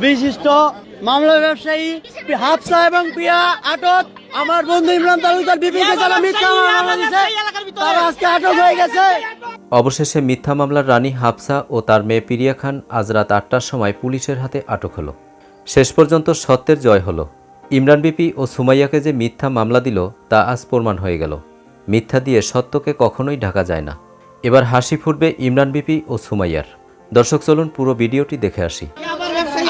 বিশিষ্ট মামলা ব্যবসায়ী হাফসা এবং প্রিয়া আটক। আমার বন্ধু ইমরান তালুকদার বিপিকে যারা মিথ্যা মামলা দিয়েছে তারা আজকে আটক হয়ে গেছে। অবশেষে মিথ্যা মামলার রানী হাফসা ও তার মেয়ে প্রিয়া খান আজ রাত 8টার সময় পুলিশের হাতে আটক হলো। শেষ পর্যন্ত সত্যের জয় হলো। ইমরান বিপি ও সুমাইয়াকে যে মিথ্যা মামলা দিল তা আজ প্রমাণ হয়ে গেল। মিথ্যা দিয়ে সত্যকে কখনোই ঢাকা যায় না। এবার হাসি ফুটবে ইমরান বিপি ও সুমাইয়ার। দর্শক চলুন পুরো ভিডিওটি দেখে আসি।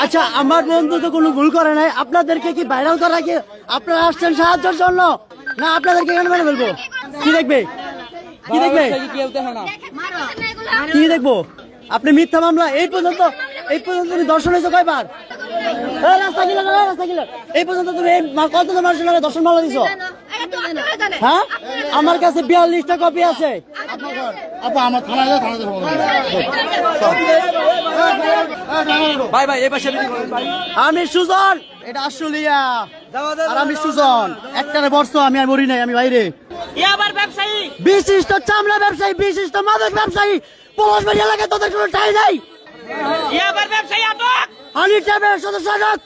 আচ্ছা, আমার বন্ধু তো কোনো ভুল করে নাই। আপনাদেরকে কি ভাইরাল করা কি আপনারা আসছেন সাহায্যের জন্য, না আপনাদেরকে এখানে মেরে ফেলবো? কি দেখবে, কি দেখবে, কি দেখবো? আপনি মিথ্যা মামলা এই পর্যন্ত তুমি দর্শন হয়েছো কয়বার? রাস্তা কিলার এই পর্যন্ত তুমি কতজন মানুষের দর্শন মামলা দিছো? হ্যাঁ, আমার কাছে 42টা কপি আছে। আমি সুজন, এটা আসলিয়া, আর আমি সুজন। একটারে বর্ষ আমি আর মরি নাই, আমি বাইরে। বিশিষ্ট চামড়া ব্যবসায়ী, বিশিষ্ট মাদক ব্যবসায়ী, পলাশবাড়ি এলাকায় তোদের কোনো ঠাঁই নাই। হানি ট্যাবের সদস্য আটক।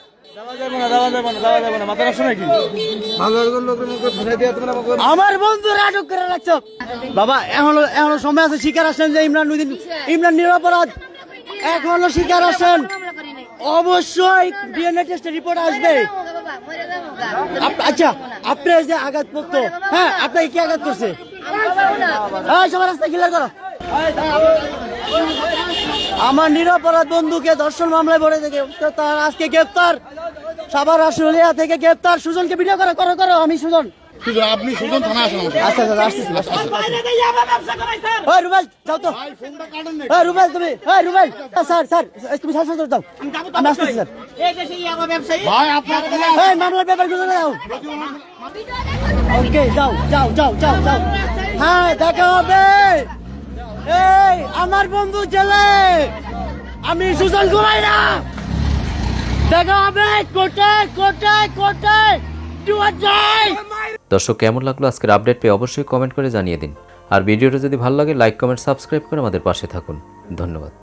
আমার বন্ধুরা আটক করে রাখছো। বাবা এখনো সময় আছে, শিকার আসেন যে ইমরান নিরপরাধ। এখনো শিকার আসেন, অবশ্যই ডিএনএ টেস্টের রিপোর্ট আসবে। আচ্ছা, আপনি যে আঘাত করত, হ্যাঁ আপনাকে কি আঘাত করছে? সবার রাস্তা ক্লিয়ার করো। আমার নিরপরাধ বন্ধুকে ধর্ষণ মামলায় ভরে থেকে তার আজকে গ্রেপ্তার। সাভার আশুলিয়া থেকে গ্রেপ্তার। সুজনকে ভিডিও করো করো করো। আমি সুজন, আপনি সুজন থানা আসেন। আচ্ছা আচ্ছা, আসতেছি। ওই রুবেল যাও তো। ওই রুবেল তুমি, ওই রুবেল স্যার স্যার তুমি স্যার স্যার যাও, আমি আসতেছি স্যার। ভাই আপনার এই মামলার ব্যাপারগুলো যাও। ওকে, যাও যাও যাও যাও যাও। হ্যাঁ, দেখা হবে। এই আমার বন্ধু জেলে, আমি সুজন ঘুমাই না। দেখা হবে কোটে কোটে কোটে। দর্শক কেমন লাগলো আজকের আপডেট পেয়ে অবশ্যই কমেন্ট করে জানিয়ে দিন। আর ভিডিওটা যদি ভালো লাগে লাইক কমেন্ট সাবস্ক্রাইব করে আমাদের পাশে থাকুন। ধন্যবাদ।